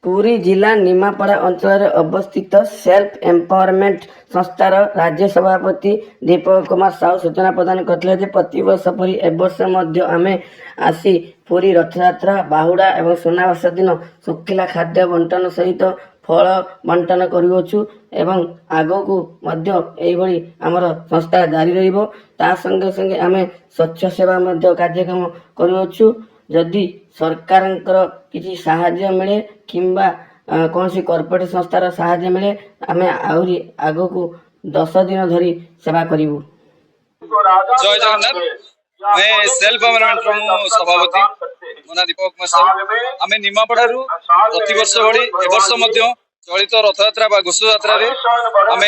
ପୁରୀ ଜିଲ୍ଲା ନିମାପଡ଼ା ଅଞ୍ଚଳରେ ଅବସ୍ଥିତ ସେଲ୍ଫ ଏମ୍ପାୱାରମେଣ୍ଟ ସଂସ୍ଥାର ରାଜ୍ୟ ସଭାପତି ଦୀପକ କୁମାର ସାହୁ ସୂଚନା ପ୍ରଦାନ କରିଥିଲେ ଯେ ପ୍ରତିବର୍ଷ ପରି ଏବର୍ଷ ମଧ୍ୟ ଆମେ ଆସି ପୁରୀ ରଥଯାତ୍ରା, ବାହୁଡ଼ା ଏବଂ ସୁନାବେଶ ଦିନ ଶୁଖିଲା ଖାଦ୍ୟ ବଣ୍ଟନ ସହିତ ଫଳ ବଣ୍ଟନ କରୁଅଛୁ ଏବଂ ଆଗକୁ ମଧ୍ୟ ଏହିଭଳି ଆମର ସଂସ୍ଥା ଜାରି ରହିବ। ତା ସଙ୍ଗେ ସଙ୍ଗେ ଆମେ ସ୍ୱଚ୍ଛ ସେବା ମଧ୍ୟ କାର୍ଯ୍ୟକ୍ରମ କରୁଅଛୁ। ଯଦି ସରକାରଙ୍କର କିଛି ସାହାଯ୍ୟ ମିଳେ କିମ୍ବା କୌଣସି କର୍ପୋରେଟ ସଂସ୍ଥାର ସାହାଯ୍ୟ ମିଳେ ଆମେ ଆହୁରି ଆଗକୁ 10 ଦିନ ଧରି ସେବା କରିବୁ। जय जगन्नाथ। मैं सेल्फ गवर्नमेंट सभापति मो ना दीपक कुमार साहू। आम निमापड़ारू प्रतिवर्ष भली एवर्ष चलित रथयात्रा घोष यात्रा आम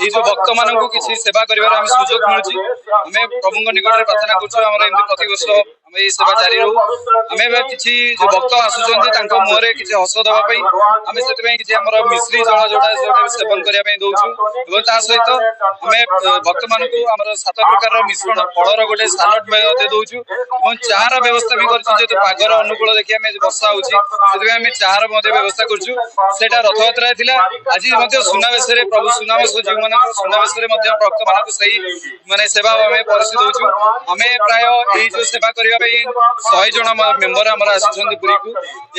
जो भक्त मान किसी सेवा कर सुजोग मिलूँ। आम प्रभु निकट में प्रार्थना कर प्रतिवर्ष आम ये सेवा जारी रहू। आम किसी जो भक्त आसुँच मुहर किसी हस देवाई आम से मिश्री जल जोटा सेवन करने दौर सहित आम भक्त मान 7 प्रकार मिश्रण फलर गोटे सालड दे दौचु और चार व्यवस्था भी कर पागर अनुकूल देखिए आम वर्षा होमें चार व्यवस्था कर रथयात्रा थिला। आज सुनावेश प्रभु सुनावेश जो मान सुनावेश भक्त मान माने सेवा आम परिचय दौचु। आम प्राय जो सेवा करने 100 जन मेम्बर आम आसुँच पुरी को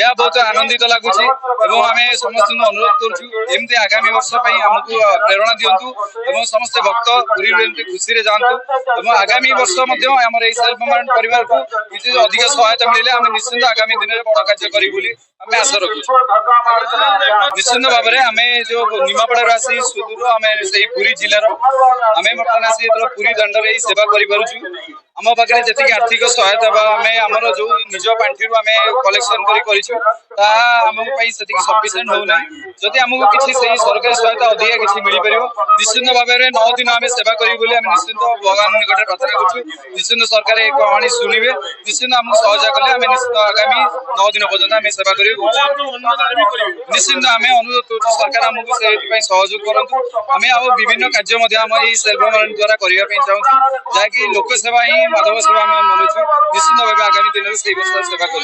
यह बहुत आनंदित लगुच। आम समस्त अनुरोध करमती आगामी वर्ष आमको प्रेरणा दिंतु और समस्त भक्त पुरी खुशी रे जातु। आगामी वर्ष आम सेल्फ एम्पावरमेंट परिवार को किसी अधिक सहायता मिले आम निश्चिंत आगामी दिन में बड़ कार्य करूँ आम आशा रखुचु। निश्चिंत भाव में आम जो निमापड़ा आसी सुदूर आम से पुरी जिलार आम बर्तमान आसी पुरी दंड में सेवा कर आम पाखे जी आर्थिक सहायता आम जो निज पांठि आम कलेक्शन सफिसीयंट होना जदि आमको किसी सरकारी सहायता अधिक किसी मिल पार निश्चिंत भाव में 9 दिन आम सेवा करूँ निश्चिंत भगवान निकट प्रार्थना कर निश्चिंत सरकार एक कहानी शुणवे निश्चिंत आमको सहयोग कले आम निश्चिंत आगामी 9 दिन पर्यटन आम सेवा कर निश्चिंत आम अनुरोध कर सरकार आमको से सहयोग करूँ। आम आ विभिन्न कार्य आम सेल्फ एम्पावरमेंट द्वारा करने चाहूँ जहाँकि लोक सेवा ही माधव सेवा आम मानुचु। निश्चिंत भाव आगामी दिन में से सेवा कर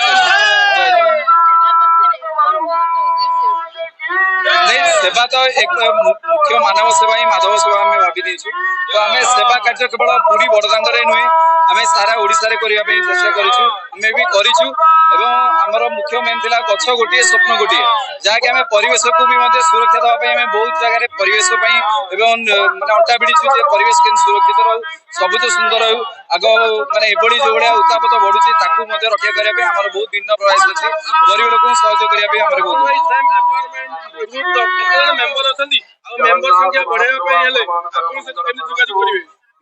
सेवा तो एक मुख्य मानव सेवा ही माधव सेवा आम भावी देचु। तो आम सेवा कार्य केवल पूरी बड़दाण्ड नुहे आम सारा ओडिशा रे करने चेष्टा करूँ आम भी करूँ। आमर मुख्य मेन थिला गछ गोटे स्वप्न गोटे जहाँकि आम परिवेश को भी सुरक्षा देवाई आम बहुत जगह परिवेश माने अंटा भिड़ीचु परिवेश के सुरक्षित रहू सबुज सुंदर हो आग माने एभली जो भाया उत्तापत बढ़ुची रक्षा करने आम बहुत भिन्न प्रयास अच्छी गरीब लोक सहयोग करने आम बहुत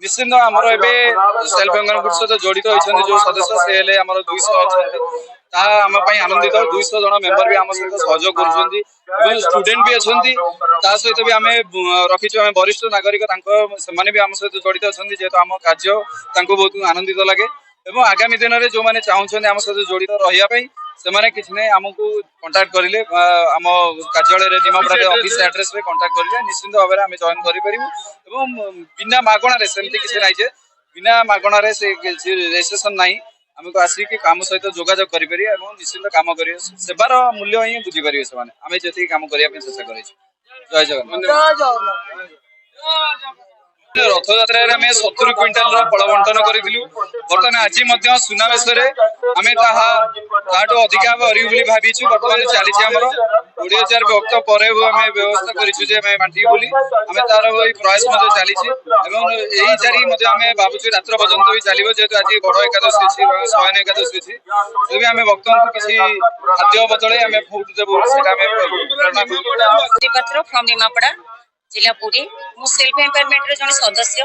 निश्चिंत आमर ए सेल्फ एम्पावरमेंट सहित जड़ित होती जो सदस्य से आम 200 अच्छा आम आनंदित 200 जन मेम्बर भी आम सहित सहयोग कर स्टूडेंट भी अच्छा सहित भी आम रखीचु आम वरिष्ठ नागरिक से भी आम सहित जड़ित अच्छा जेहेतु आम कार्य बहुत आनंदित लगे। आगामी दिन में जो मैंने चाहते आम सहित जड़ित रही से किसी नहीं आमको कंटाक्ट करें आम कार्यालय निमापड़ा ऑफिस एड्रेस रे कंटाक्ट करेंगे निश्चिंत भाव में आम जॉइन करूँ बिना मागणार सेमती किसी ना बिना मागणार से रेजिस्ट्रेशन ना आमको आसिक काम सहित जोगाजोग करें निश्चिंत काम करेंगे सेवार मूल्य ही बुझीपारे से आम जी कम करने चेष्टा कर। जय जगन्नाथ। रथ यात्रा आम 70 क्विंटाल फल बंटन करूँ बर्तमान आज सुनावेश आम ताठू अधिका करूँ भावीचु बर्तमान चली 20,000 भक्त पर आम व्यवस्था करूँ आम तार प्रयास चली यही जारी आम भावुँ रात्र पर्यंत भी चलो जेहतु आज बड़ एकादशी अच्छी शयन एकादशी अच्छी तभी आम भक्त किसी खाद्य बदल आम फुड देव प्रेरणा जिला पुरी मु सेल्फ एम्पावरमेंट रे जने सदस्य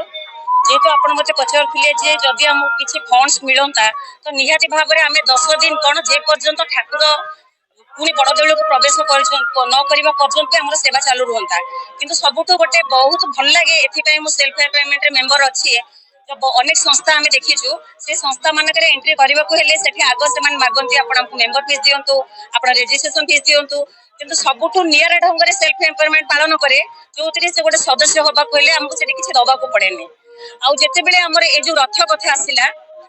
जेहेतु आपण मते पचारथिले जे जदि हम किछि फंड्स मिलंता तो निहाती भाव में आम 10 दिन कौन जे पर्यंत ठाकुर पुणी बड़देल को प्रवेश न करने पर्यंत आम सेवा चालू रुहंता किंतु सबुठ गोटे बहुत भल लगे एथिपाई मु सेल्फ एम्पावरमेंट रे मेंबर अच्छी अनेक संस्था आम देखीचु से संस्था मानक एंट्री करने को हेले सेठी आग से मागंती आपको मेंबर फीस दिंतु आप रेजिस्ट्रेशन फीस दिंतु किंतु सबुठ नियर ढंग से सेल्फ एम्पावरमेंट पालन करे जो से गोटे सदस्य होगा हेले आमको से किसी दबा पड़ेनि आउ जिते बड़े आमर ये जो रथ कथा आसला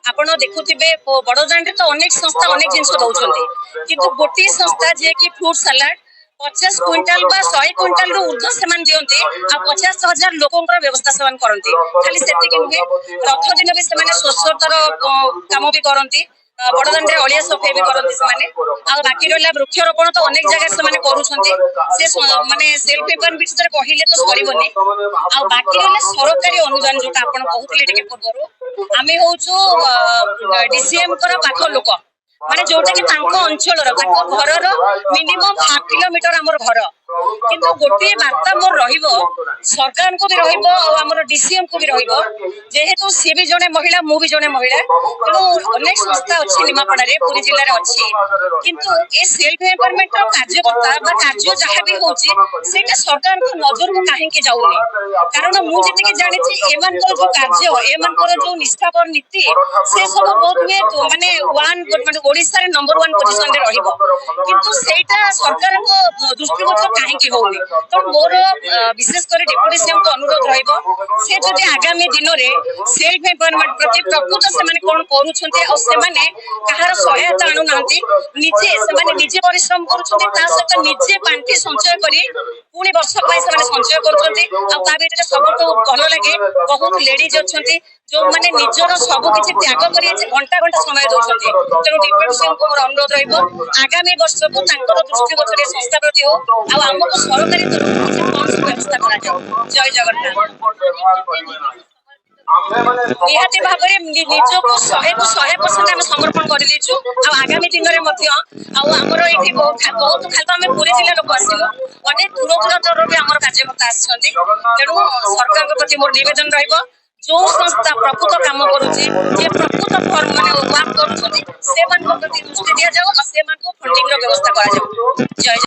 ଆପଣ ଦେଖୁଥିବେ ବଡଦାଣ୍ଡରେ ତ ଅନେକ ସଂସ୍ଥା ଅନେକ ଜିନିଷ ଦଉଛନ୍ତି, କିନ୍ତୁ ଗୋଟିଏ ସଂସ୍ଥା ଯିଏ କି ଫ୍ରୁଟ ସାଲାଡ 50 क्विंटाल बा 100 क्विंटाल रू ऊर्ध्व सेमान दियंती आ 50,000 लोकंकर व्यवस्था सेमान करंती। खाली सेतिक नुहे, रथ दिन भी सेमाने स्वच्छतार काम भी करंती, बड़दाण्डे अलिया सफाई भी करंती सेमाने। आ बाकी रहला वृक्षरोपण तो अनेक जगह सेमाने करूछंती, से माने सेल्फ पेपर बिचरे कहिले तो सरीबनी। आ बाकी रहला सरकारी अनुदान जोटा आपण कहउतले टिके पूर्वरु आमे होउछु डीसीएम कर पाख लोक, माने जोटा कि तांको अंचल घरर मिनिमम 1/2 किलोमीटर आमर घर, किंतु गोटे बार्ता मोर रहिबो सरकार को भी रहिबो और आमर डीसीएम को भी रहिबो, जेहेतु सी भी जने महिला मु भी जने महिला, तेणु अनेक संस्था अछि निमापड़ा रे पुरी जिल्ला रे अछि, किंतु ए सेल्फ एम्पावरमेंट रो कार्यकर्ता बा कार्य जहा भी होछि सेटा सरकार को नजर को काहे के जाउनी। कारण मु जति के जानि छि एमान को जो कार्य एमान को जो निष्ठापर नीति से सब बहुत में माने वन माने ओडिसा रे नंबर 1 पोजीशन रे रहिबो, किंतु सेटा सरकार को दृष्टिगोचर काहे के होउनी। तो मोर विशेष कर डिप्टी सीएम को अनुरोध रहिबो से जदि आगामी दिन रे सेल्फ एम्पावरमेंट प्रति प्रकृत से माने कोन करूछन्ते और से माने कहार सहायता आनु नांती, निजे से माने निजे परिश्रम करूछन्ते, ता सहित निजे पांठी संचय करी पुणी वर्ष पाई से माने संचय करूछन्ते। आ ता भितर सबटो भलो लागे बहुत लेडीज अछन्ते जो माने निजर सब किछि त्याग करी घंटा घंटा समय दउछन्ते। तेणु डिप्टी सीएम को मोर अनुरोध रहिबो आगामी वर्ष को तांकर दृष्टिगोचर संस्था प्रति हो आ हमको सरकारी तरफ से कौन व्यवस्था करा जाओ। जय जगन्नाथ। निहाती भाବରେ ନିଜକୁ 100% ଆମେ ସମର୍ପଣ କରିଦେଇଛୁ। ଆଉ ଆଗାମୀ ଦିନରେ ମଧ୍ୟ ଆଉ ଆମର ଏଠି ବହୁତ ଖାଲି ତ ଆମେ ପୁରୀ ଜିଲ୍ଲା ଲୋକ ଆସିଲୁ, ଅନେକ ଦୂର ଦୂରାନ୍ତରରୁ ବି ଆମର କାର୍ଯ୍ୟକର୍ତ୍ତା ଆସିଛନ୍ତି। ତେଣୁ ସରକାରଙ୍କ ପ୍ରତି ମୋର ନିବେଦନ ରହିବ ଯୋଉ ସଂସ୍ଥା ପ୍ରକୃତ କାମ କରୁଛି, ଯେ ପ୍ରକୃତ ମାନେ ୱାର୍କ କରୁଛନ୍ତି, ସେମାନଙ୍କ ପ୍ରତି ଦୃଷ୍ଟି ଦିଆଯାଉ ଆଉ ସେମାନଙ୍କୁ ଫଣ୍ଡିଂର ବ୍ୟବସ୍ଥା କରାଯାଉ। ଜୟ